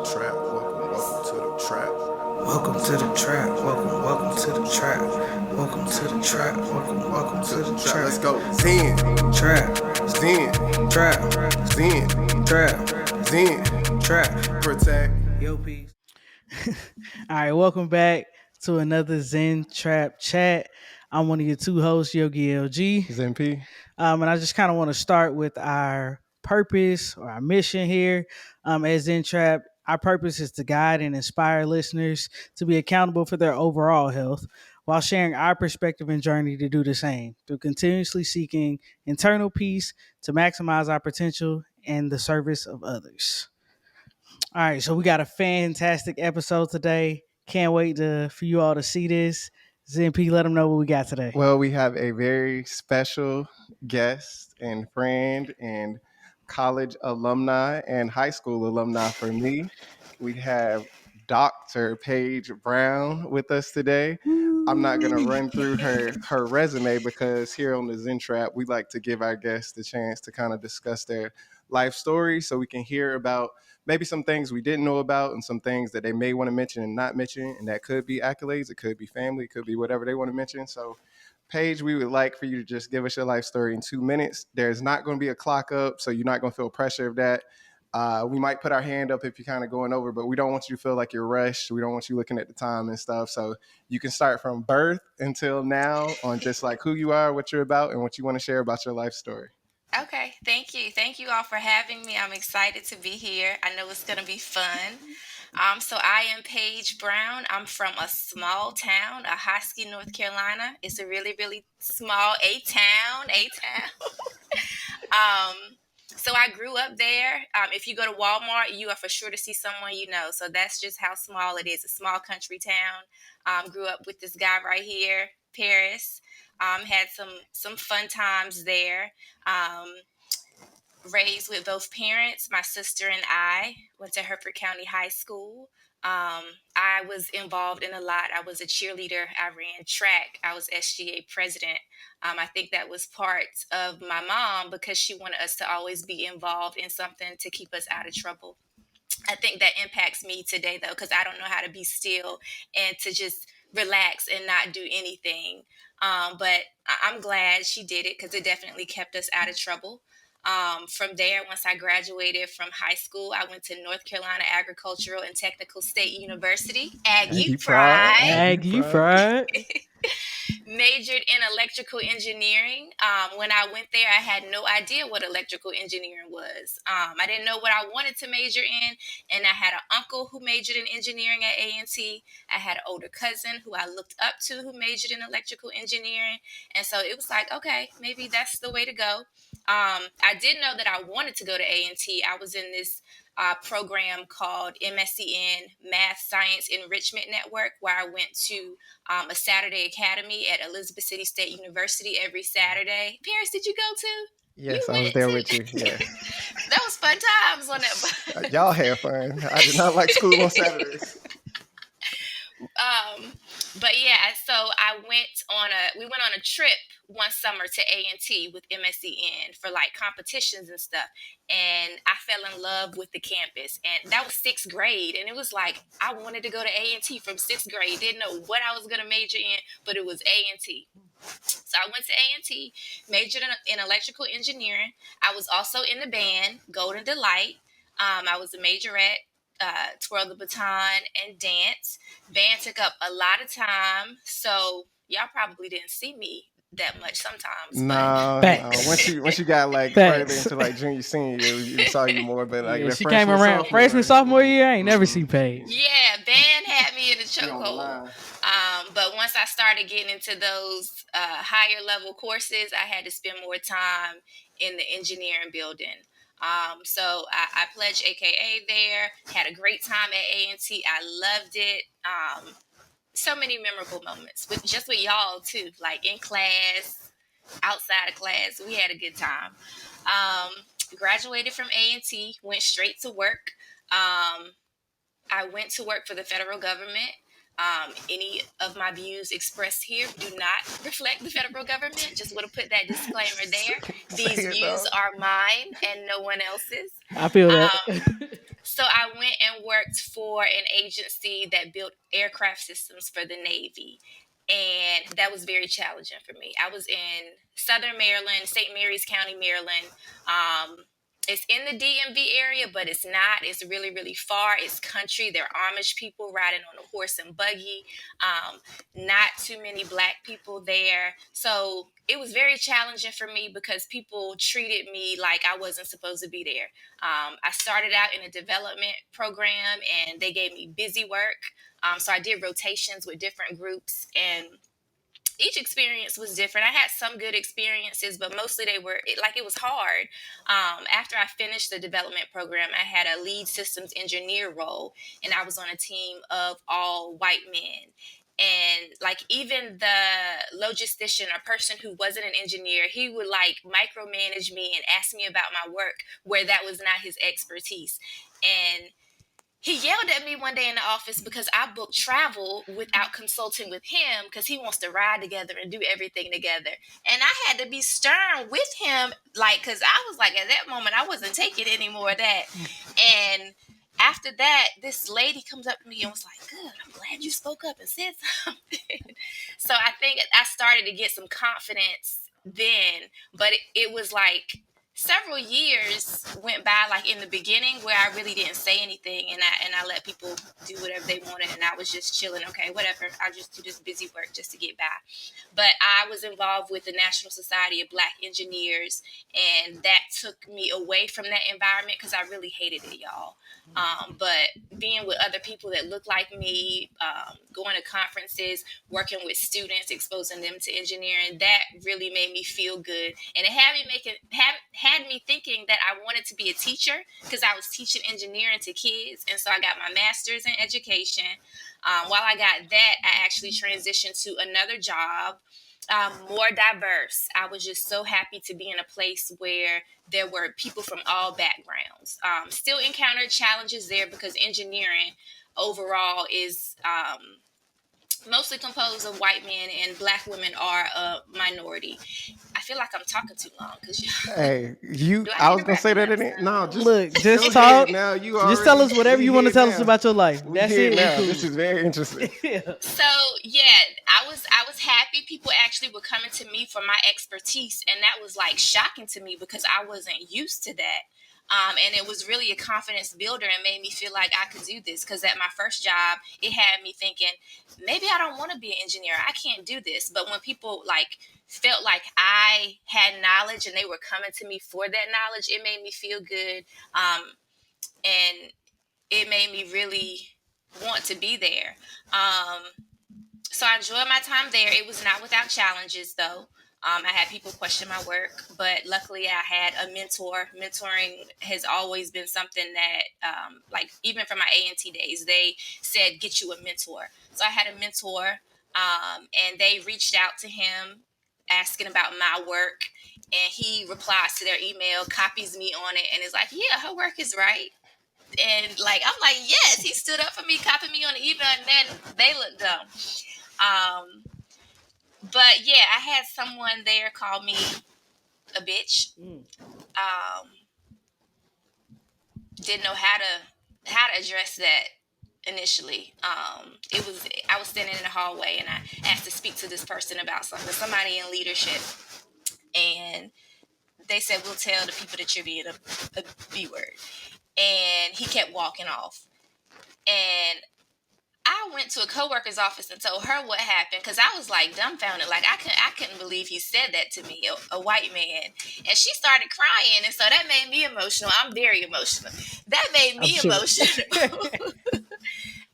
trap. Welcome to the trap. Welcome to the trap. Welcome to the trap. Welcome to the trap. Welcome to the trap. Let's go. Zen. Trap. Zen. Trap. Zen. Trap. Zen. Trap. Protect. Yo, peace. All right, welcome back to another Zen Trap Chat. I'm one of your two hosts, Yogi LG. Zen P. And I just kind of want to start with our purpose or our mission here at Zen Trap. Our purpose is to guide and inspire listeners to be accountable for their overall health while sharing our perspective and journey to do the same through continuously seeking internal peace to maximize our potential and the service of others. All right, so we got a fantastic episode today. Can't wait for you all to see this. Zen P, let them know what we got today. Well, we have a very special guest and friend and college alumni and high school alumni for me. We have Dr. Paige Brown with us today. I'm not going to run through her resume because here on the Zen Trap, we like to give our guests the chance to kind of discuss their life story so we can hear about maybe some things we didn't know about and some things that they may want to mention and not mention. And that could be accolades, it could be family, it could be whatever they want to mention. So Paige, we would like for you to just give us your life story in 2 minutes. There's not going to be a clock up, so you're not going to feel pressure of that. We might put our hand up if you're kind of going over, but we don't want you to feel like you're rushed. We don't want you looking at the time and stuff. So you can start from birth until now on just like who you are, what you're about, and what you want to share about your life story. Okay, thank you. Thank you all for having me. I'm excited to be here. I know it's going to be fun. So I am Paige Brown. I'm from a small town, Ahoskie, North Carolina. It's a really, really small A-town. So I grew up there. If you go to Walmart, you are for sure to see someone you know. So that's just how small it is. A small country town. Grew up with this guy right here, Paris. Had some fun times there. Raised with both parents. My sister and I went to Hereford County High School. I was involved in a lot. I was a cheerleader. I ran track. I was SGA president. I think that was part of my mom because she wanted us to always be involved in something to keep us out of trouble. I think that impacts me today, though, because I don't know how to be still and to just relax and not do anything. But I'm glad she did it because it definitely kept us out of trouble. From there, once I graduated from high school, I went to North Carolina Agricultural and Technical State University, Aggie Pride. Aggie Pride. Majored in electrical engineering. When I went there, I had no idea what electrical engineering was. I didn't know what I wanted to major in, and I had an uncle who majored in engineering at A&T. I had an older cousin who I looked up to who majored in electrical engineering, and so it was like, okay, maybe that's the way to go. I did know that I wanted to go to A&T. I was in this program called MSCN, Math Science Enrichment Network, where I went to a Saturday academy at Elizabeth City State University every Saturday. Paris, did you go to? Yes, I was there with you. Yeah. That was fun times on that. Y'all had fun. I did not like school on Saturdays. But yeah, so we went on a trip one summer to A&T with MSCN for like competitions and stuff. And I fell in love with the campus, and that was 6th grade. And it was like, I wanted to go to A&T from 6th grade. Didn't know what I was going to major in, but it was A&T. So I went to A&T, majored in electrical engineering. I was also in the band, Golden Delight. I was a majorette. Twirl the baton and dance. Band took up a lot of time, so y'all probably didn't see me that much sometimes. No. Once you got like further into like junior senior year, we saw you more. But like she came around freshman sophomore year, I ain't never seen Paige. Yeah, band had me in the chokehold. But once I started getting into those higher level courses, I had to spend more time in the engineering building. So I pledged AKA there, had a great time at A&T. I loved it. So many memorable moments with y'all too, like in class, outside of class. We had a good time. Graduated from A&T, went straight to work. I went to work for the federal government. Any of my views expressed here do not reflect the federal government. Just want to put that disclaimer there. These views are mine and no one else's. I feel that. So I went and worked for an agency that built aircraft systems for the Navy. And that was very challenging for me. I was in Southern Maryland, St. Mary's County, Maryland. It's in the DMV area, but it's not. It's really, really far. It's country. There are Amish people riding on a horse and buggy. Not too many Black people there. So it was very challenging for me because people treated me like I wasn't supposed to be there. I started out in a development program and they gave me busy work. So I did rotations with different groups, and each experience was different. I had some good experiences, but mostly it was hard. After I finished the development program, I had a lead systems engineer role, and I was on a team of all white men. And like even the logistician or person who wasn't an engineer, he would like micromanage me and ask me about my work where that was not his expertise. And he yelled at me one day in the office because I booked travel without consulting with him because he wants to ride together and do everything together. And I had to be stern with him, like, because I was like, at that moment, I wasn't taking any more of that. And after that, this lady comes up to me and was like, good, I'm glad you spoke up and said something. So I think I started to get some confidence then, but it was like several years went by, like in the beginning, where I really didn't say anything, and I let people do whatever they wanted, and I was just chilling. Okay, whatever. I just do this busy work just to get by. But I was involved with the National Society of Black Engineers, and that took me away from that environment because I really hated it, y'all. But being with other people that look like me, going to conferences, working with students, exposing them to engineering, that really made me feel good, and it had me thinking that I wanted to be a teacher because I was teaching engineering to kids, and so I got my master's in education. While I got that, I actually transitioned to another job, more diverse. I was just so happy to be in a place where there were people from all backgrounds. Still encountered challenges there because engineering overall is mostly composed of white men, and Black women are a minority. I feel like I'm talking too long because Hey, do I I need was to gonna wrap say it that up? in it. No, just Look, go just ahead talk. now. You Just tell already, us whatever we you want to here tell us now. about your life. We That's here it. We now. cool. This is very interesting. Yeah. So yeah, I was happy. People actually were coming to me for my expertise, and that was like shocking to me because I wasn't used to that. And it was really a confidence builder and made me feel like I could do this. Because at my first job, it had me thinking, maybe I don't want to be an engineer. I can't do this. But when people like felt like I had knowledge and they were coming to me for that knowledge, it made me feel good. And it made me really want to be there. So I enjoyed my time there. It was not without challenges, though. I had people question my work, but luckily I had a mentor. Mentoring has always been something that, like, even from my A&T days, they said, get you a mentor. So I had a mentor, and they reached out to him asking about my work. And he replies to their email, copies me on it, and is like, yeah, her work is right. And like I'm like, yes, he stood up for me, copied me on the email, and then they looked dumb. Um, but yeah, I had someone there call me a bitch. Um, didn't know how to address that initially. It was I was standing in the hallway and I asked to speak to this person about somebody in leadership, and they said we'll tell the people that you're being a B word, and he kept walking off. And I went to a coworker's office and told her what happened because I was like dumbfounded, like I couldn't believe he said that to me, a white man, and she started crying, and so that made me emotional. I'm very emotional. That made I'm me sure. emotional.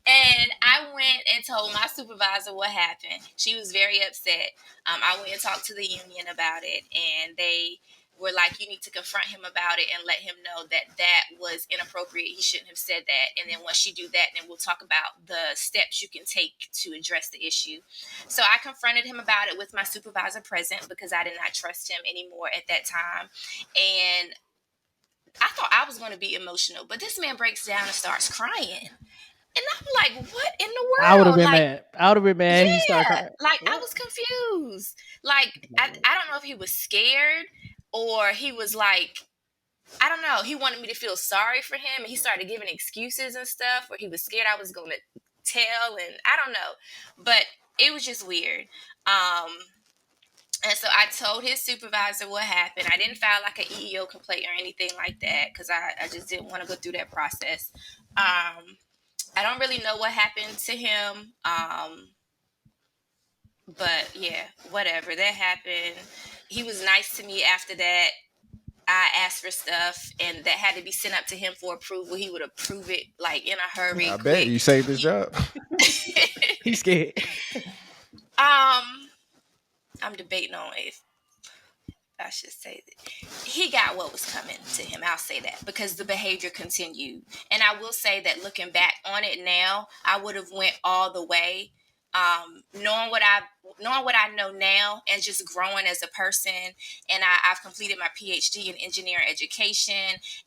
And I went and told my supervisor what happened. She was very upset. I went and talked to the union about it, and they were like, you need to confront him about it and let him know that that was inappropriate. He shouldn't have said that. And then once you do that, then we'll talk about the steps you can take to address the issue. So I confronted him about it with my supervisor present because I did not trust him anymore at that time. And I thought I was going to be emotional, but this man breaks down and starts crying. And I'm like, what in the I would have world? been Like, mad. I would have been mad. He started yeah, crying. like I What? was confused. Like, I don't know if he was scared or he was like I don't know. He wanted me to feel sorry for him, and he started giving excuses and stuff, or he was scared I was going to tell, and I don't know. But it was just weird. Um, and so I told his supervisor what happened. I didn't file like an EEO complaint or anything like that because I just didn't want to go through that process. I don't really know what happened to him. But yeah, whatever. That happened. He was nice to me after that. I asked for stuff and that had to be sent up to him for approval. He would approve it like in a hurry, I bet quick. you saved his job. He's scared. um, I'm debating on if I should say that he got what was coming to him. I'll say that because the behavior continued. And I will say that looking back on it now, I would have went all the way. Knowing what I know now and just growing as a person, and I've completed my PhD in engineering education,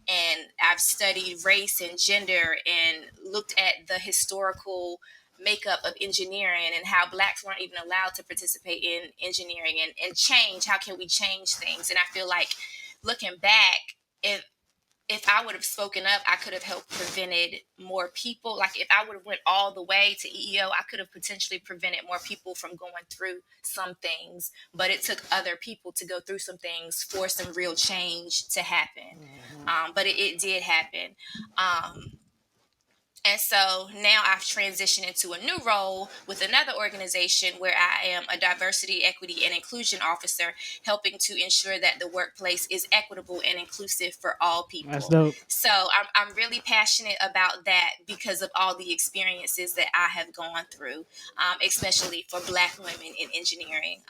and I've studied race and gender and looked at the historical makeup of engineering and how blacks weren't even allowed to participate in engineering and change. How can we change things? And I feel like looking back, if I would have spoken up, I could have helped prevented more people. Like if I would have went all the way to EEO, I could have potentially prevented more people from going through some things. But it took other people to go through some things for some real change to happen. But it did happen. And so now I've transitioned into a new role with another organization where I am a diversity, equity, and inclusion officer, helping to ensure that the workplace is equitable and inclusive for all That's people. dope. So I'm really passionate about that because of all the experiences that I have gone through, especially for Black women in engineering.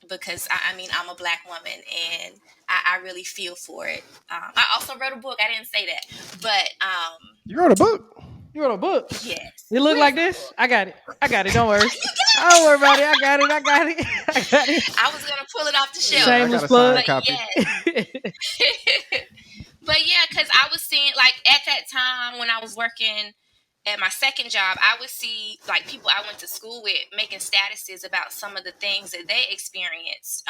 Because I mean, I'm a Black woman and I really feel for it. I also wrote a book. I didn't say that, but You wrote a book. You wrote a book. yes. It look Where's like the this. book? I got it. I got it. Don't worry. You Don't got worry it. about it. I got it. I got it. I got it. I was gonna pull it off the Yeah, I shelf, got Shameless a plug. signed but copy. yes. But yeah, because I was seeing like at that time when I was working at my second job, I would see like people I went to school with making statuses about some of the things that they experienced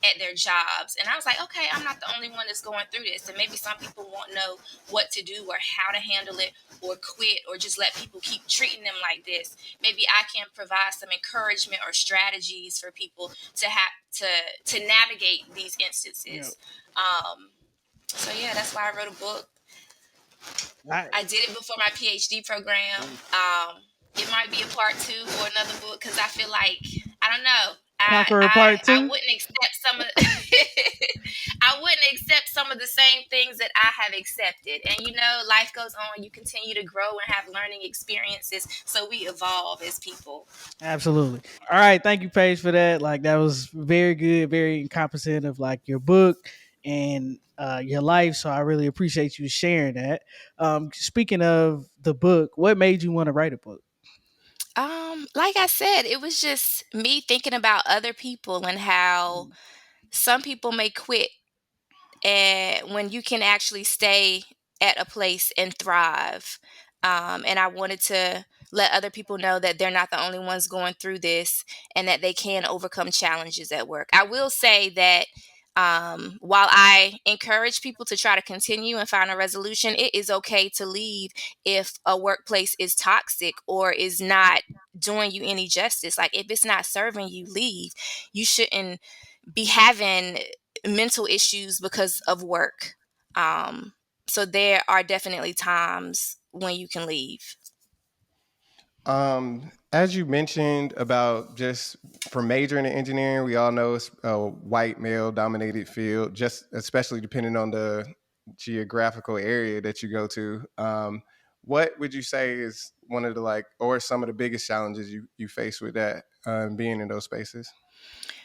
at their jobs, and I was like, okay, I'm not the only one that's going through this, and maybe some people won't know what to do or how to handle it, or quit, or just let people keep treating them like this. Maybe I can provide some encouragement or strategies for people to have to navigate these Yeah. instances. So yeah, that's why I wrote a book. I, I did it before my PhD program. It might be a part two or another book because I feel like I don't know. Conqueror Part I 2. wouldn't accept some of I wouldn't accept some of the same things that I have accepted. And you know, life goes on. You continue to grow and have learning experiences. So we evolve as people. Absolutely. All right. Thank you, Paige, for that. Like that was very good, very encompassing of like your book and your life. So I really appreciate you sharing that. Speaking of the book, what made you want to write a book? Like I said, it was just me thinking about other people and how some people may quit and when you can actually stay at a place and thrive. And I wanted to let other people know that they're not the only ones going through this and that they can overcome challenges at work. I will say that while I encourage people to try to continue and find a resolution, it is okay to leave if a workplace is toxic or is not doing you any justice. Like if it's not serving you, leave. You shouldn't be having mental issues because of work. Um, so there are definitely times when you can leave. As you mentioned about just for majoring in engineering, we all know it's a white male dominated field, just especially depending on the geographical area that you go to. What would you say is one of the like, or some of the biggest challenges you face with that being in those spaces?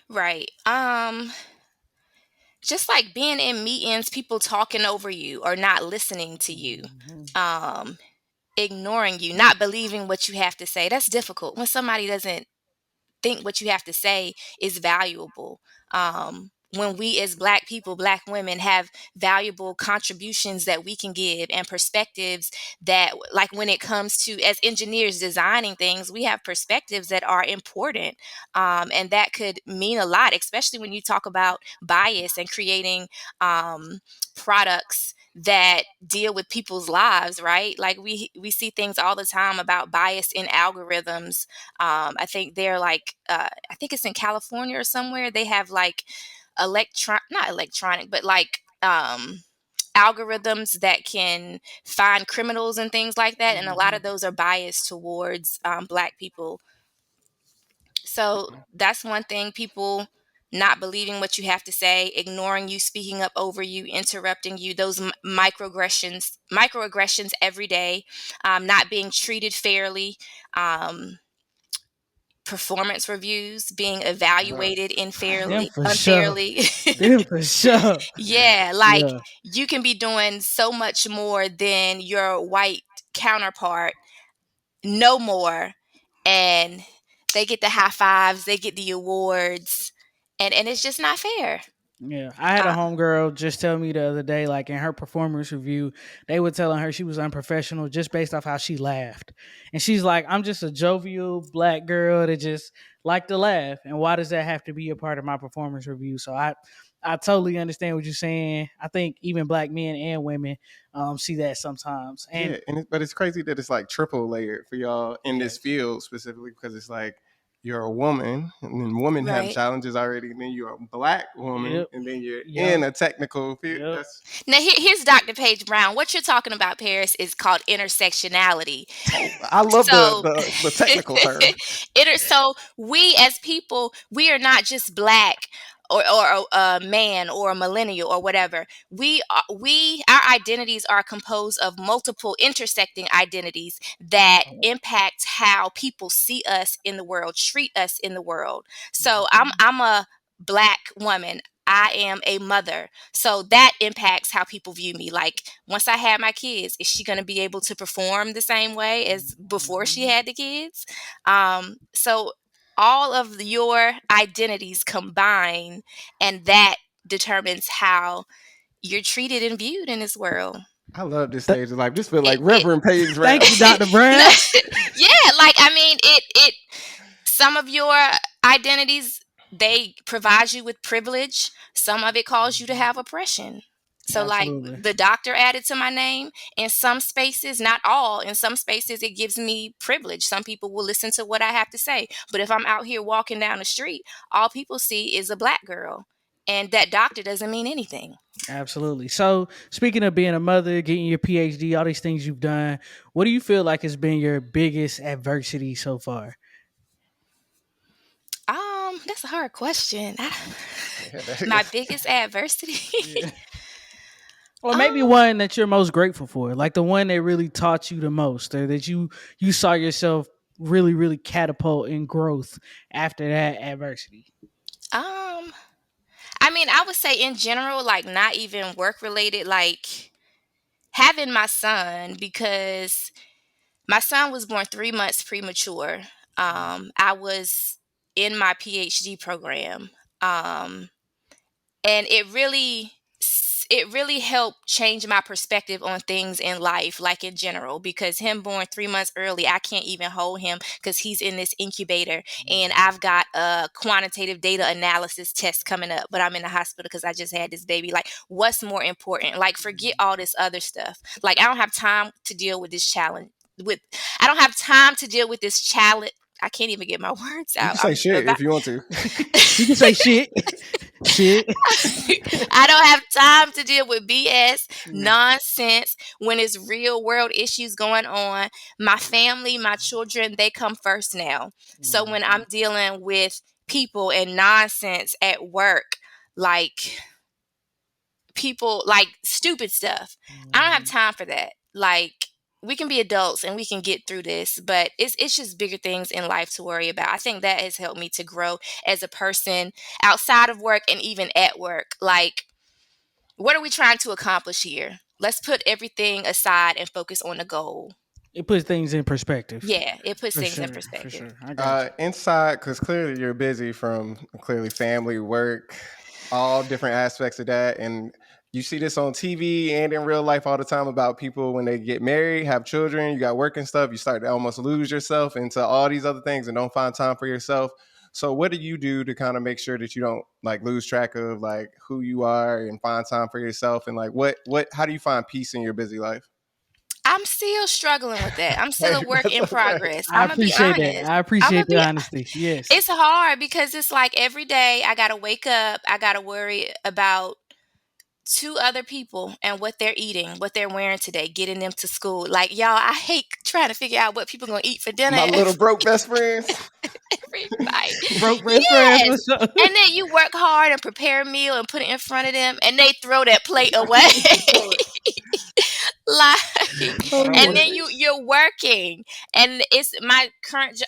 Right. Just like being in meetings, people talking over you or not listening to you. Mhm. Um, Ignoring you, not believing what you have to say. That's difficult when somebody doesn't think what you have to say is valuable. when we as Black people, Black women, have valuable contributions that we can give and perspectives that, like when it comes to as engineers designing things, we have perspectives that are important, and that could mean a lot, especially when you talk about bias and creating products that deal with people's lives, right? Like we see things all the time about bias in algorithms. I think they're like I think it's in California or somewhere. They have like not electronic, but like algorithms that can find criminals and things like that, and a lot Mhm. of those are biased towards Black people. So that's one thing: people not believing what you have to say, ignoring you, speaking up over you, interrupting you, those microaggressions every day, not being treated fairly, um, performance reviews, being Uh, evaluated Them for sure. unfairly. Them for sure. Yeah, like Yeah. you can be doing so much more than your white counterpart, no more, and they get the high fives, they get the awards, and it's just not fair. Yeah, I had a Uh, homegirl just tell me the other day, like in her performance review, they were telling her she was unprofessional just based off how she laughed. And she's like, I'm just a jovial Black girl that just like to laugh. And why does that have to be a part of my performance review? So I totally understand what you're saying. I think even Black men and women see that sometimes. And yeah, but it's crazy that it's like triple layered for y'all in this yes, field specifically because it's like you're a woman, and then women have right. challenges already, and then you're a Black woman, yep, and then you're yep, in a technical field. yep. That's Now here's Dr. Paige Brown. What you're talking about, Paris, is called intersectionality. I love the So, the technical term. so we as people, we are not just Black or a man or a millennial or whatever. Our identities are composed of multiple intersecting identities that impact how people see us in the world, treat us in the world. So I'm a Black woman. I am a mother. So that impacts how people view me. Like once I have my kids, is she going to be able to perform the same way as before she had the kids? So all of your identities combine, and that determines how you're treated and viewed in this world. I love this Th- stage of life. This feel like It Reverend Paige Brown. Thank you, Dr. no, Brown. yeah, like I mean, it some of your identities, they provide you with privilege. Some of it calls you to have oppression. So like Absolutely. the doctor added to my name in some spaces, not all, in some spaces it gives me privilege. Some people will listen to what I have to say. But if I'm out here walking down the street, all people see is a Black girl. And that doctor doesn't mean anything. Absolutely. So, speaking of being a mother, getting your PhD, all these things you've done, what do you feel like has been your biggest adversity so far? That's a hard question. Yeah, My biggest adversity. Yeah. Or maybe um, one that you're most grateful for, like the one that really taught you the most, or that you saw yourself really catapult in growth after that adversity. um, I mean, I would say in general, like not even work related, like having my son, because my son was born 3 months premature. I was in my PhD program. Um, and it really helped change my perspective on things in life, like in general, because him born 3 months early, I can't even hold him because he's in this incubator, and I've got a quantitative data analysis test coming up, but I'm in the hospital because I just had this baby. Like, what's more important? Like, forget all this other stuff. Like, I don't have time to deal with this challenge. With I don't have time to deal with this challenge. I can't even get my words You out. can say I'm shit about if you want to. You can say shit, shit. I don't have time to deal with BS Mm, nonsense when it's real world issues going on. My family, my children, they come first now. So when I'm mhm, dealing with people and nonsense at work, like people, like stupid stuff, I don't have mhm. time for that. Like, we can be adults and we can get through this, but it's just bigger things in life to worry about. I think that has helped me to grow as a person outside of work and even at work. Like, what are we trying to accomplish here? Let's put everything aside and focus on the goal. It puts things in perspective. Yeah, it puts things in For perspective. sure. I got you. Inside, because clearly you're busy from clearly family, work. all different aspects of that. And you see this on TV and in real life all the time about people when they get married, have children, you got work and stuff, you start to almost lose yourself into all these other things and don't find time for yourself. So what do you do to kind of make sure that you don't like lose track of like who you are and find time for yourself, and like what how do you find peace in your busy life? I'm still struggling with that. I'm still Hey, a work that's in okay. progress. I I'm gonna be appreciate that. honest. I I'm gonna appreciate the be. honesty. Yes. It's hard because it's like every day I gotta wake up. I gotta worry about two other people and what they're eating, what they're wearing today, getting them to school. Like y'all, I hate trying to figure out what people gonna eat for dinner My little broke best friends. every night. Broke best friends for Yes. sure. And then you work hard and prepare a meal and put it in front of them and they throw that plate away. Throw it. Like, Oh and yeah. then you're working, and it's my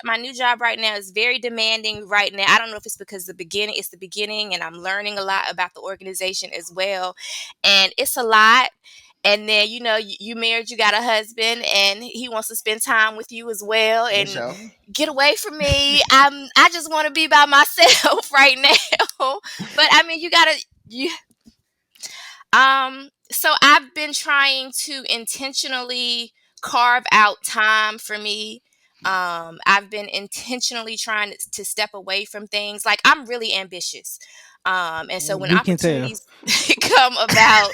my new job right now is very demanding right now. I don't know if it's because it's the beginning and I'm learning a lot about the organization as well, and it's a lot. And then you married, you got a husband and he wants to spend time with you as well, For and sure. get away from me. I just want to be by myself right now. But I mean, you so I've been trying to intentionally carve out time for me. I've been intentionally trying to step away from things. Like I'm really ambitious. And so when We can tell. opportunities come about,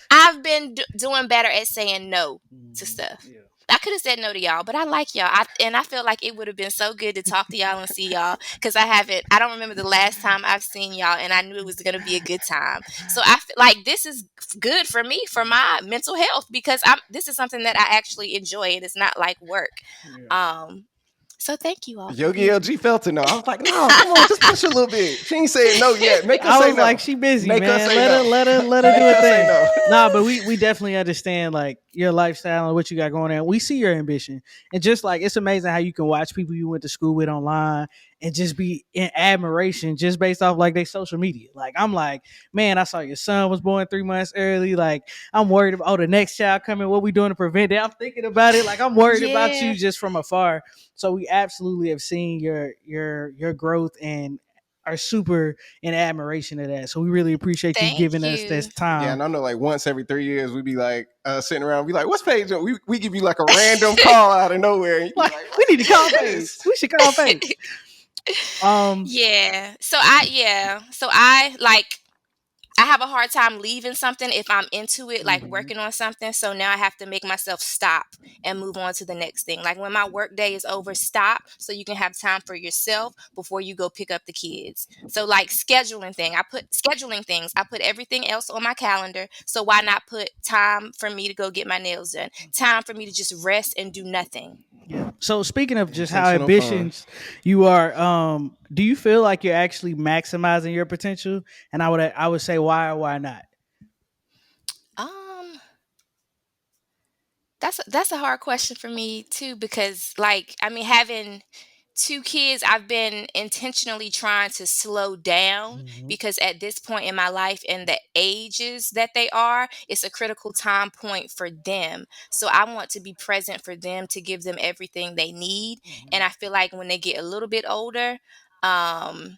I've been doing better at saying no to stuff. Yeah. I could have said no to y'all, but I like y'all. And I feel like it would have been so good to talk to y'all and see y'all because I don't remember the last time I've seen y'all, and I knew it was going to be a good time. So I feel like this is good for me, for my mental health, because this is something that I actually enjoy and it's not like work. Yeah. Um, so thank you all for Yogi being LG felt it. No, I was like, no, come on, just push a little bit. She ain't saying no yet. Make her I say was no. like, she busy, Make her man. say Let her, no. let her, let her Make do her her say thing. no. Nah, but we definitely understand like your lifestyle and what you got going on. We see your ambition, and just like it's amazing how you can watch people you went to school with online and just be in admiration just based off like their social media. Like I'm like, man, I saw your son was born 3 months early. Like I'm worried about the next child coming. What we doing to prevent it? I'm thinking about it. Like I'm worried about Yeah, you just from afar. So we absolutely have seen your growth and are super in admiration of that. So we really appreciate you thank giving us you. this Yeah, time. and I know like once every 3 years we be like sitting around, be like, what's Paige doing? We give you like a random call out of nowhere, and you be Like like, we need to what call is Paige. this? We should call Paige. Um, Yeah. So I like I have a hard time leaving something if I'm into it, like mhm, working on something. So now I have to make myself stop and move on to the next thing. Like when my work day is over, stop so you can have time for yourself before you go pick up the kids. So like scheduling things. I put everything else on my calendar. So why not put time for me to go get my nails done? Time for me to just rest and do nothing. yeah. So speaking of just how Intentional fun. ambitious you are, do you feel like you're actually maximizing your potential? And I would say why or why not? Um that's a hard question for me too, because like I mean, having two kids, I've been intentionally trying to slow down Mhm. because at this point in my life and the ages that they are, it's a critical time point for them. So I want to be present for them, to give them everything they need. And I feel like when they get a little bit older, um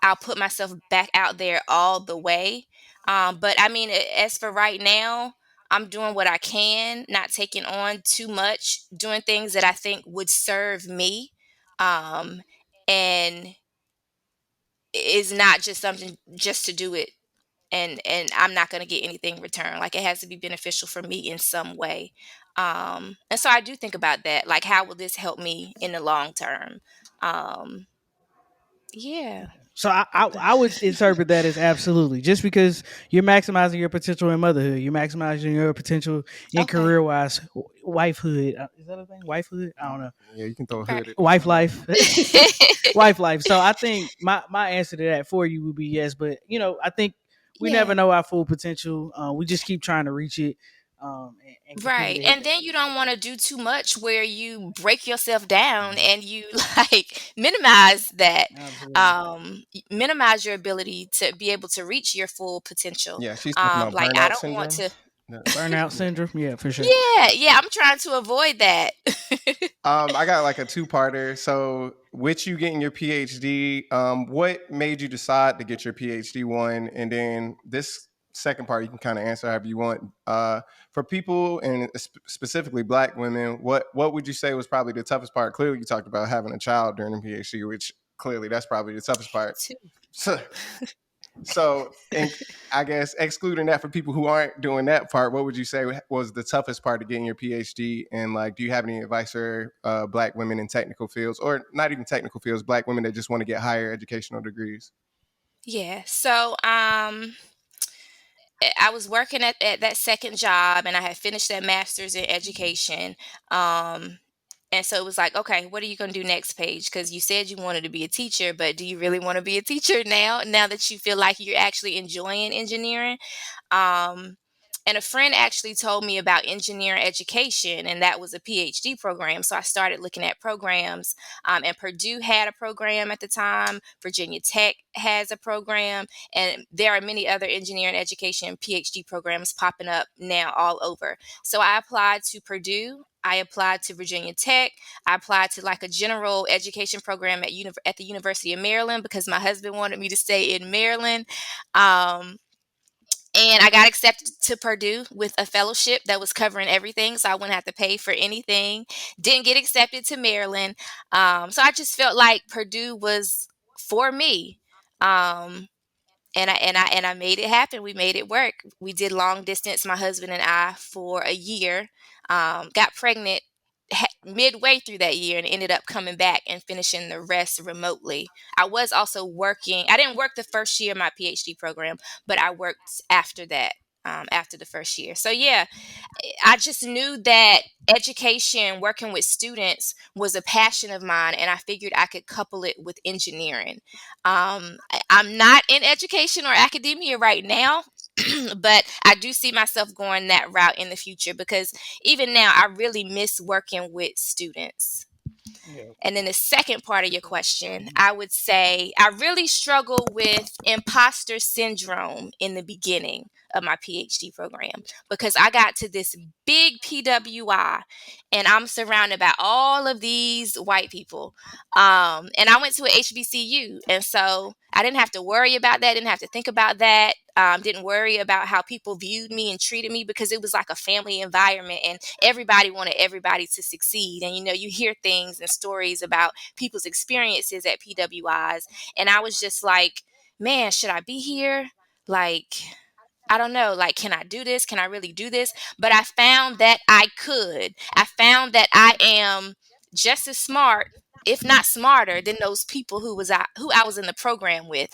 I'll put myself back out there all the way. But I mean, as for right now, I'm doing what I can, not taking on too much, doing things that I think would serve me. Um, and is not just something just to do it. And I'm not going to get anything in return. Like it has to be beneficial for me in some way. And so I do think about that. Like, how will this help me in the long term? Um, yeah. So I would interpret that as absolutely just because you're maximizing your potential in motherhood, you're maximizing your potential in Okay. career wise, wifehood. Is that a thing? Wifehood? I don't know. Yeah, you can throw a Right. hood at Wife that. life. Wife life. So I think my answer to that for you would be yes, but I think we never Yeah. know our full potential. We just keep trying to reach it, and continue Right. to hit And that. then you don't want to do too much where you break yourself down and you like minimize that. Absolutely. Minimize your ability to be able to reach your full potential. Yeah, she's talking about Like I burnout don't want syndrome. to. Yeah. Burnout Yeah. syndrome. Yeah, for sure. Yeah, yeah, I'm trying to avoid that. I got like a two-parter. So, with you getting your PhD, what made you decide to get your PhD one? And then this second part, you can kind of answer however you want. For people and specifically Black women, what would you say was probably the toughest part? Clearly, you talked about having a child during the PhD, which clearly that's probably the toughest part. Too. So, and I guess excluding that for people who aren't doing that part, what would you say was the toughest part of getting your PhD? And like, do you have any advice for Black women in technical fields, or not even technical fields, Black women that just want to get higher educational degrees? Yeah. So I was working at that second job, and I had finished that master's in education. Um, and so it was like, okay, what are you going to do next, Paige? Because you said you wanted to be a teacher, but do you really want to be a teacher now? Now that you feel like you're actually enjoying engineering? Um, and a friend actually told me about engineering education, and that was a PhD program. So I started looking at programs, and Purdue had a program at the time. Virginia Tech has a program, and there are many other engineering education PhD programs popping up now all over. So I applied to Purdue. I applied to Virginia Tech. I applied to like a general education program at the University of Maryland because my husband wanted me to stay in Maryland. Um, and I got accepted to Purdue with a fellowship that was covering everything, so I wouldn't have to pay for anything. Didn't get accepted to Maryland, so I just felt like Purdue was for me. Um, and I made it happen. We made it work. We did long distance, my husband and I, for a year. Got pregnant midway through that year and ended up coming back and finishing the rest remotely. I was also working. I didn't work the first year of my PhD program, but I worked after that. After the first year. So yeah, I just knew that education, working with students, was a passion of mine, and I figured I could couple it with engineering. I'm not in education or academia right now, but I do see myself going that route in the future because even now, I really miss working with students. Yeah. And then the second part of your question, I would say I really struggle with imposter syndrome in the beginning of my PhD program because I got to this big PWI and I'm surrounded by all of these white people. And I went to a HBCU. And so I didn't have to worry about that, didn't have to think about that. Didn't worry about how people viewed me and treated me because it was like a family environment and everybody wanted everybody to succeed. And you hear things and stories about people's experiences at PWIs. And I was just like, man, should I be here? Like, I don't know, like, can I do this? Can I really do this? But I found that I could. I found that I am just as smart, if not smarter, than those people who I was in the program with.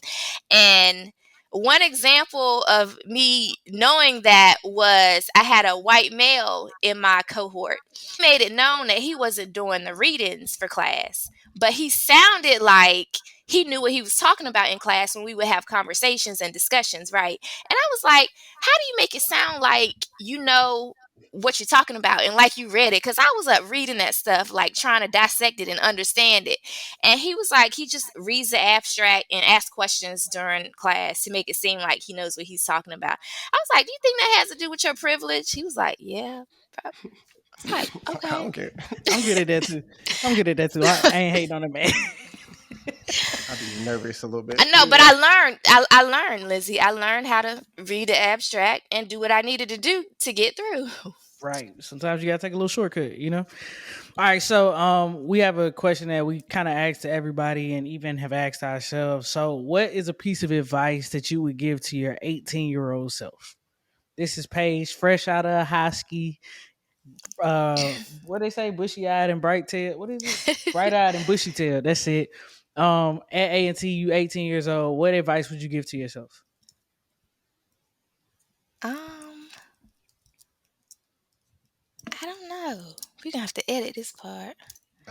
And one example of me knowing that was I had a white male in my cohort. He made it known that he wasn't doing the readings for class, but he sounded like he knew what he was talking about in class when we would have conversations and discussions, right? And I was like, how do you make it sound like you know what you're talking about and like you read it? Because I was up reading that stuff, like trying to dissect it and understand it. And he was like, he just reads the abstract and asks questions during class to make it seem like he knows what he's talking about. I was like, do you think that has to do with your privilege? He was like, yeah. I was like, I okay. don't care. I'm good at that too. I'm good at that too. I ain't hating on the man. I'd be nervous a little bit. I know, but Yeah. I learned, Lizzie. I learned how to read the abstract and do what I needed to do to get through. Right. Sometimes you gotta take a little shortcut. All right, so we have a question that we kind of asked to everybody and even have asked ourselves. So what is a piece of advice that you would give to your 18-year-old self? This is Paige, fresh out of high ski. What they say, bushy eyed and bright tail. What is it? Bright eyed and bushy tail. That's it. At A&T, you 18 years old. What advice would you give to yourself? Um, I don't know. We're gonna have to edit this part.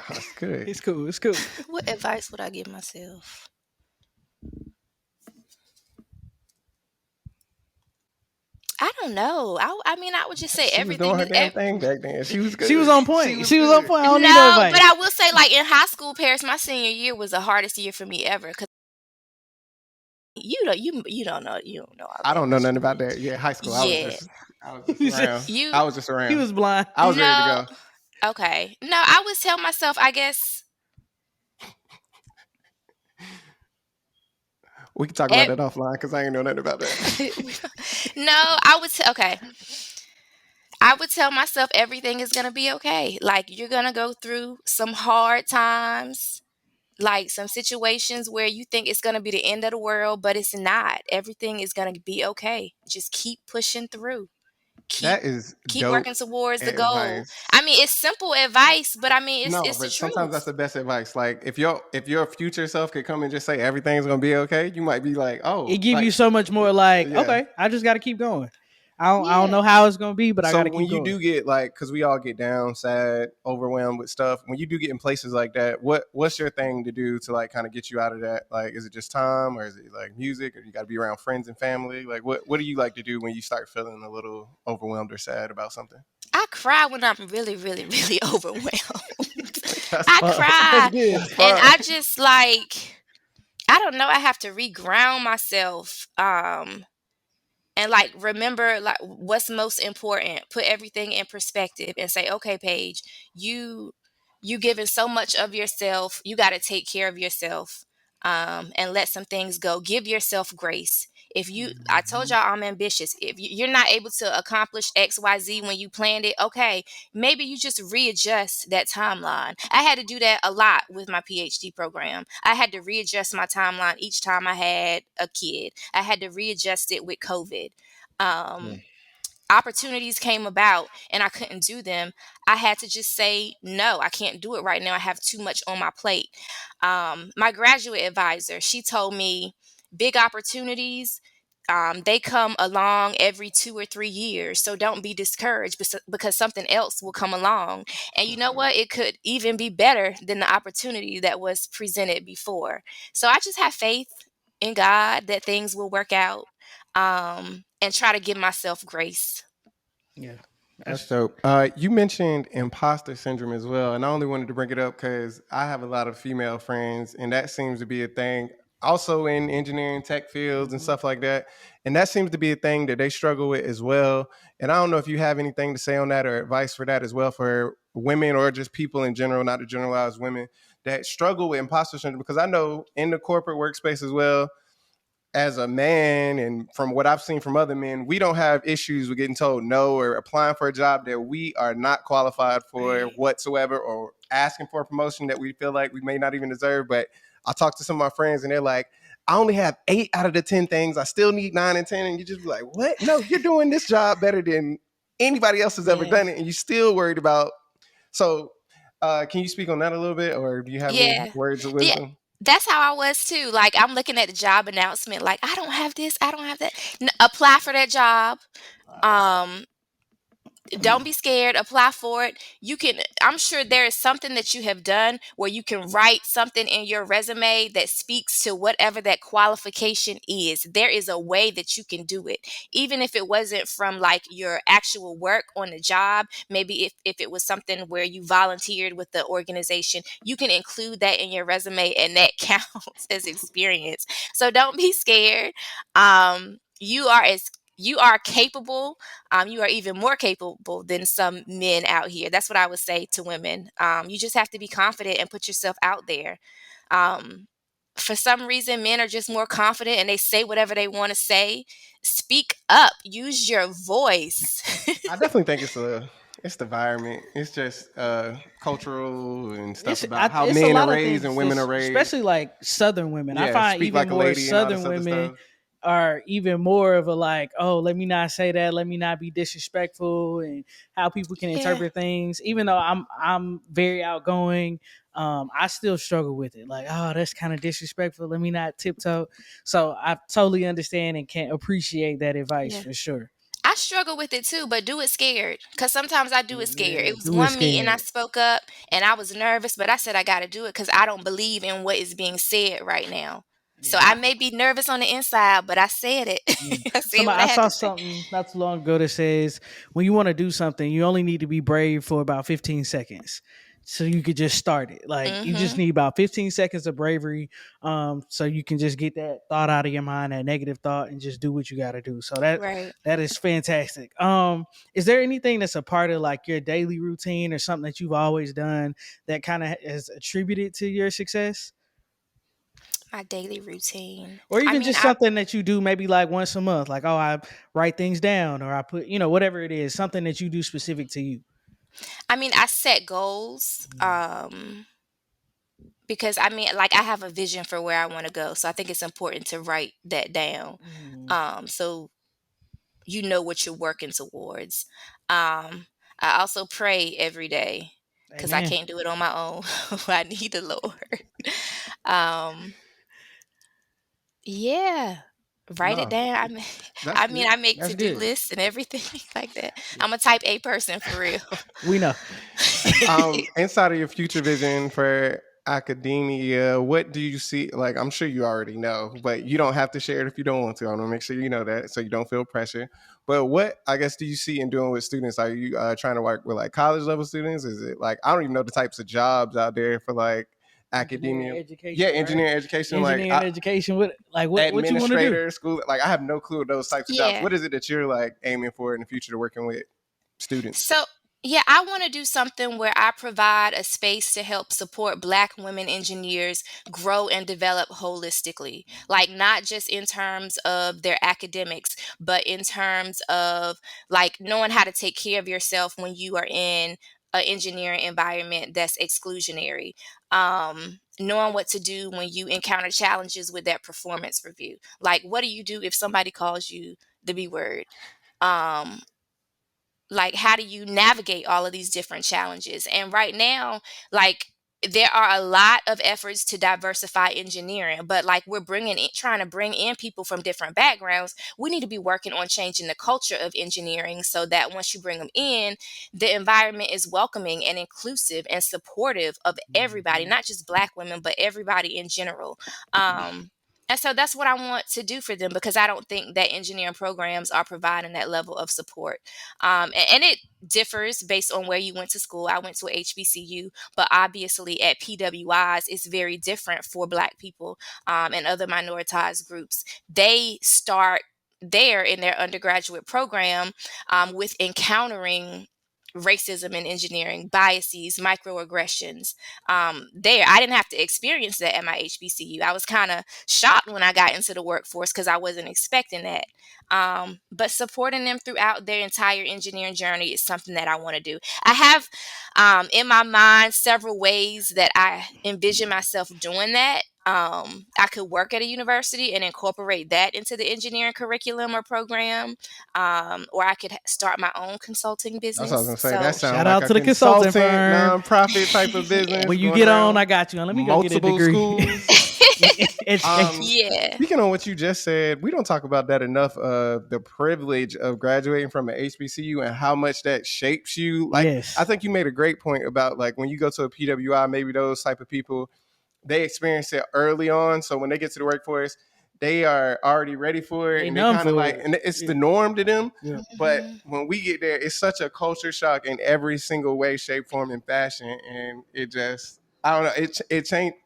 That's good. It's cool. It's cool. What advice would I give myself? I don't know. I mean, I would just say She was doing everything her is. damn thing back then. She was good. She was on point. She was on Good. point. I don't need no No, advice. but I will say, like in high school, Paris, my senior year was the hardest year for me ever because you don't know all I that don't know much nothing about privilege. that. Yeah, high school. Yeah, I was just around. He you I was just he around. was blind. I was ready to no. go. Okay. No, I would tell myself, I guess, We can talk about ev- that offline because I ain't know nothing about that. no, I would okay. I would tell myself everything is going to be okay. Like, you're going to go through some hard times, like some situations where you think it's going to be the end of the world, but it's not. Everything is going to be okay. Just keep pushing through. Keep That is keep dope working towards the goal. advice. I mean, it's simple advice, but I mean, it's No, it's the but sometimes that's truth. the best advice. Like if your future self could come and just say everything's gonna be okay, you might be like, It oh, give you like so much more like, yeah. okay, I just got to keep going. I don't Yeah. know how it's gonna be, but I got So to when keep you going. do get like, because we all get down, sad, overwhelmed with stuff. When you do get in places like that, what's your thing to do to like kind of get you out of that? Like, is it just time, or is it like music, or you got to be around friends and family? Like, what do you like to do when you start feeling a little overwhelmed or sad about something? I cry when I'm really, really, really overwhelmed. That's I fine. That's cry, good. That's and fine. I just like, I don't know, I have to reground myself. And like remember like what's most important, put everything in perspective and say, okay, Paige, you you giving so much of yourself, you got to take care of yourself, and let some things go. Give yourself grace. If you I told Mhm. y'all I'm ambitious. If you're not able to accomplish XYZ when you planned it, okay, maybe you just readjust that timeline. I had to do that a lot with my PhD program. I had to readjust my timeline each time I had a kid. I had to readjust it with COVID. Yeah. Um, Opportunities came about and I couldn't do them. I had to just say, no, I can't do it right now. I have too much on my plate. My graduate advisor, she told me big opportunities. They come along every 2 or 3 years. So don't be discouraged because something else will come along. And you That's know dope. what? It could even be better than the opportunity that was presented before. So I just have faith in God that things will work out, and try to give myself grace. Yeah. That's That's dope. You mentioned imposter syndrome as well, and I only wanted to bring it up because I have a lot of female friends, and that seems to be a thing. Also in engineering, tech fields, and mhm. stuff like that, and that seems to be a thing that they struggle with as well. And I don't know if you have anything to say on that or advice for that as well for women or just people in general, not to generalize women that struggle with imposter syndrome. Because I know in the corporate workspace as well, as a man and from what I've seen from other men, we don't have issues with getting told no or applying for a job that we are not qualified for Right. whatsoever, or asking for a promotion that we feel like we may not even deserve. But I talk to some of my friends and they're like, I only have 8 out of the 10 things. I still need 9 and 10. And you just be like, what? No, you're doing this job better than anybody else has ever Yeah. done it. And you're still worried about. So, can you speak on that a little bit, or do you have any Yeah. words of Yeah. wisdom? That's how I was too. Like, I'm looking at the job announcement, like, I don't have this, I don't have that. Apply for that job. Um, don't be scared, apply for it. You can, I'm sure there is something that you have done where you can write something in your resume that speaks to whatever that qualification is. There is a way that you can do it, even if it wasn't from like your actual work on the job. Maybe if it was something where you volunteered with the organization, you can include that in your resume and that counts as experience. So don't be scared. You are capable. You are even more capable than some men out here. That's what I would say to women. You just have to be confident and put yourself out there. Um, for some reason, men are just more confident and they say whatever they want to say. Speak up, use your voice. I definitely think it's the environment. It's just cultural and stuff about how It's a men are lot of raised and things, women are this, raised. especially like Southern women. I Yeah, find speak even like a more lady and all Southern this other women stuff. are even more of a like, oh, let me not say that, let me not be disrespectful, and how people can Yeah, interpret things. Even though I'm very outgoing, I still struggle with it. Like, oh, that's kind of disrespectful. Let me not tiptoe. So I totally understand and can appreciate that advice yeah. for sure. I struggle with it too, but do it scared. Cause sometimes I do it scared. Yeah, It was do it one meeting I scared. spoke up and I was nervous, but I said I got to do it because I don't believe in what is being said right now. So Yeah. I may be nervous on the inside, but I said it. Yeah. I said what Somebody I I had saw to say. something not too long ago that says when you want to do something, you only need to be brave for about 15 seconds. so you could just start it. Like you just Mm-hmm. need about 15 seconds of bravery, so you can just get that thought out of your mind, that negative thought, and just do what you got to do. So Right. that is fantastic. Is there anything that's a part of like your daily routine or something that you've always done that kind of is attributed to your success? My daily routine. Or I even mean, just I something that you do maybe like once a month, like, oh, I write things down, or I put, whatever it is, something that you do specific to you. I mean, I set goals. Because I mean, like I have a vision for where I want to go. So I think it's important to write that down. Mm. So you know what you're working towards. Um, I also pray every day because I Amen. can't do it on my own. I need the Lord. Um, yeah, write it No, down. that's good. I make That's to do good. lists and everything like that. I'm a type A person for real. We know. Inside of your future vision for academia, what do you see? Like, I'm sure you already know, but you don't have to share it if you don't want to. I want to make sure you know that so you don't feel pressure. But what, I guess, do you see in doing with students? Are you trying to work with like college level students? Is it like, I don't even know the types of jobs out there for like academia. Engineering Yeah, education, right? engineering education, like Engineering education. What you want to do? administrator, school. Like, I have no clue of those types of jobs. Yeah. What is it that you're like aiming for in the future to working with students? So, yeah, I want to do something where I provide a space to help support Black women engineers grow and develop holistically. Like, not just in terms of their academics, but in terms of like knowing how to take care of yourself when you are in an engineering environment that's exclusionary. Knowing what to do when you encounter challenges with that performance review. Like, what do you do if somebody calls you the B word? Um, like how do you navigate all of these different challenges? And right now, like there are a lot of efforts to diversify engineering, but like we're trying to bring in people from different backgrounds. We need to be working on changing the culture of engineering so that once you bring them in, the environment is welcoming and inclusive and supportive of everybody, Mhm. not just Black women but everybody in general. And so that's what I want to do for them, because I don't think that engineering programs are providing that level of support. And it differs based on where you went to school. I went to a HBCU, but obviously at PWIs, it's very different for Black people and other minoritized groups. They start there in their undergraduate program with encountering racism in engineering, biases, microaggressions. There, I didn't have to experience that at my HBCU. I was kind of shocked when I got into the workforce because I wasn't expecting that. But supporting them throughout their entire engineering journey is something that I want to do. I have in my mind several ways that I envision myself doing that. I could work at a university and incorporate that into the engineering curriculum or program, or I could start my own consulting That's what I was business. gonna say. That So, sounds Shout like out a to the consulting consultant, firm. nonprofit type of business When you going get on, I around got you. And let me go get a multiple degree. schools. Education. yeah, Speaking on what you just said, we don't talk about that enough. The privilege of graduating from an HBCU and how much that shapes you. Like, I Yes. think you made a great point about like when you go to a PWI, maybe those type of people, they experience it early on. So when they get to the workforce, they are already ready for it, They and they numb kind of for like, it. and it's Yeah. the norm to them. Yeah. But mhm. when we get there, it's such a culture shock in every single way, shape, form, and fashion, and it just, I don't know,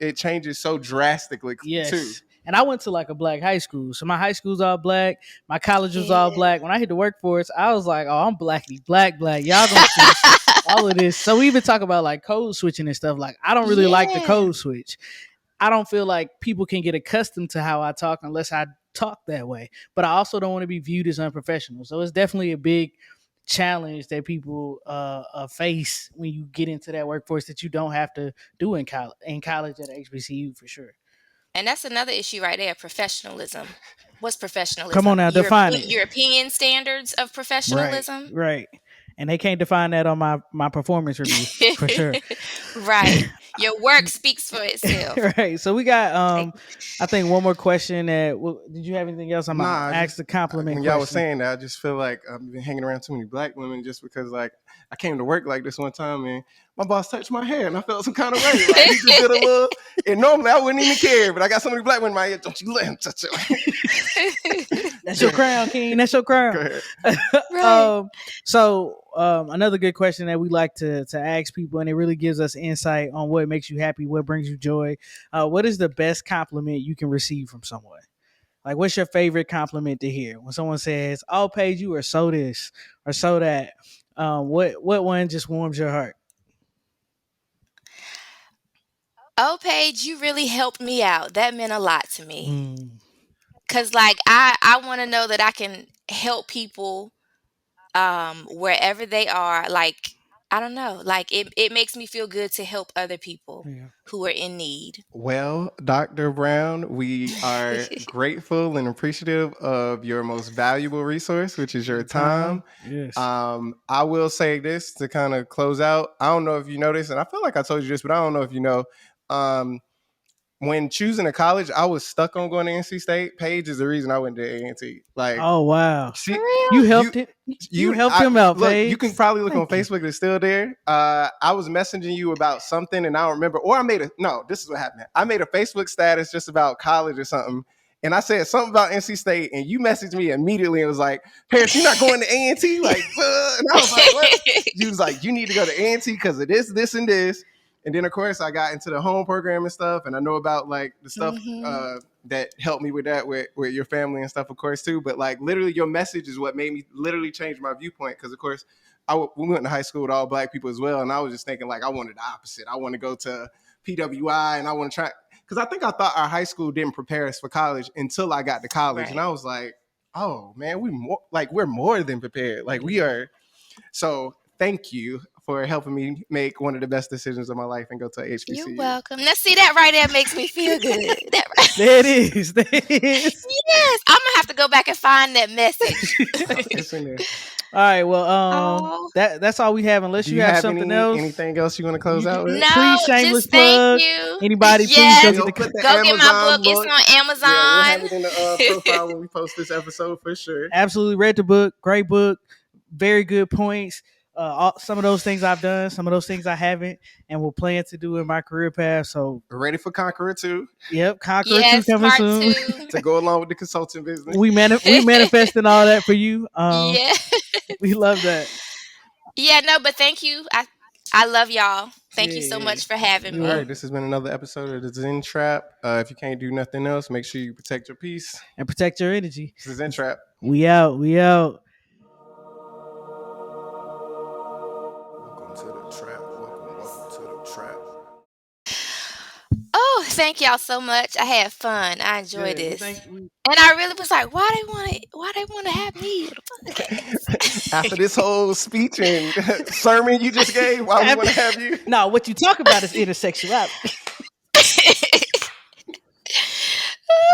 it changes so drastically too. Yes. And I went to like a black high school. So my high school's all black. My college was all Yeah. black. When I hit the workforce, I was like, oh, I'm blackity black, black. Y'all gonna see all of this. So we even talk about like code switching and stuff. Like, I don't really like the Yeah. code switch. I don't feel like people can get accustomed to how I talk unless I talk that way. But I also don't want to be viewed as unprofessional. So it's definitely a big challenge that people face when you get into that workforce that you don't have to do in college at HBCU for sure. And that's another issue right there, professionalism. What's Come on professionalism? now, define it. European standards of Right, professionalism? right. And they can't define that on my performance review for sure. Right. Your work speaks for itself. Right. So we got Like, I think one more question that did you have anything else? I'm gonna Nah, I ask just the compliment when y'all was question. saying that, I just feel like I've been hanging around too many black women just because like I came to work like this one time and my boss touched my hair and I felt some kind of way. Like he just did a little, and normally I wouldn't even care, but I got so many black women in my head. Don't you let him touch it. That's your crown, King. That's your crown. Go ahead. Right. Another good question that we like to ask people, and it really gives us insight on what makes you happy, what brings you joy. What is the best compliment you can receive from someone? Like, what's your favorite compliment to hear when someone says, "Oh, Paige, you are so this or so that"? What one just warms your heart? Oh, Paige, you really helped me out. That meant a lot to me. Mm, Cause like I want to know that I can help people wherever they are. Like I don't know. Like it makes me feel good to help other people yeah. who are in need. Well, Dr. Brown, we are grateful and appreciative of your most valuable resource, which is your Your time. time. Yes. I will say this to kind of close out. I don't know if you know this, and I feel like I told you this, but I don't know if you know. Um, when choosing a college, I was stuck on going to NC State. Paige is the reason I went to A&T. Like, Oh wow. For she, You real? you, helped it. You helped I him out, look. You can Paige. probably look on Thank you. Facebook; it's still there. I was messaging you about something, and I don't remember. Or I made a no. This is what happened. I made a Facebook status just about college or something, and I said something about NC State, and you messaged me immediately and was like, "Paris, you're not going to A&T?" Like, and I was like, "What?" You was like, "You need to go to A&T because of this, this, and this." And then of course I got into the home program and stuff, and I know about like the stuff Mhm. that helped me with that with your family and stuff, of course too. But like literally, your message is what made me literally change my viewpoint because of course we went to high school with all black people as well, and I was just thinking like I wanted the opposite. I want to go to PWI and I want to try because I think I thought our high school didn't prepare us for college until I got to college, and Right. I was like, oh man, we're more than prepared. Like we are so thank you for helping me make one of the best decisions of my life and go to You're HBCU. welcome. Now see that right there makes me feel good. That right. There it is. There it is. Yes, I'm gonna have to go back and find that message. It's in there. All right. Well, Oh that's all we have. Unless Do you you have have something else, anything else you want to close you can out with? no, please shameless just thank plug. you. Anybody, please go Yes, get We'll the put the go get my book. Amazon It's book. on Yeah, we'll have it in the Amazon. profile when we post this episode for sure. absolutely read the book. Great book. Very good points. Some of those things I've done, some of those things I haven't, and will plan to do in my career path. So, We're ready for Conqueror 2 yep, Conqueror Two Yes, coming part soon. two. to go along with the consulting business. We manifesting all that for you. Yeah. We love that. Yeah, no, but thank you. I love y'all. Thank you so Yeah, much for having All you right, me. this has been another episode of the Zen Trap. If you can't do nothing else, make sure you protect your peace. and protect your energy. This is Zen Trap. We out. We out. Welcome to the trap. Welcome to the trap. Oh, thank y'all so much. I had fun. I enjoyed Yeah, we this. think we And I really was like, why they want to have me on the After podcast? this whole speech and sermon you just gave, why we want to have you? no. What you talk about is intersectionality.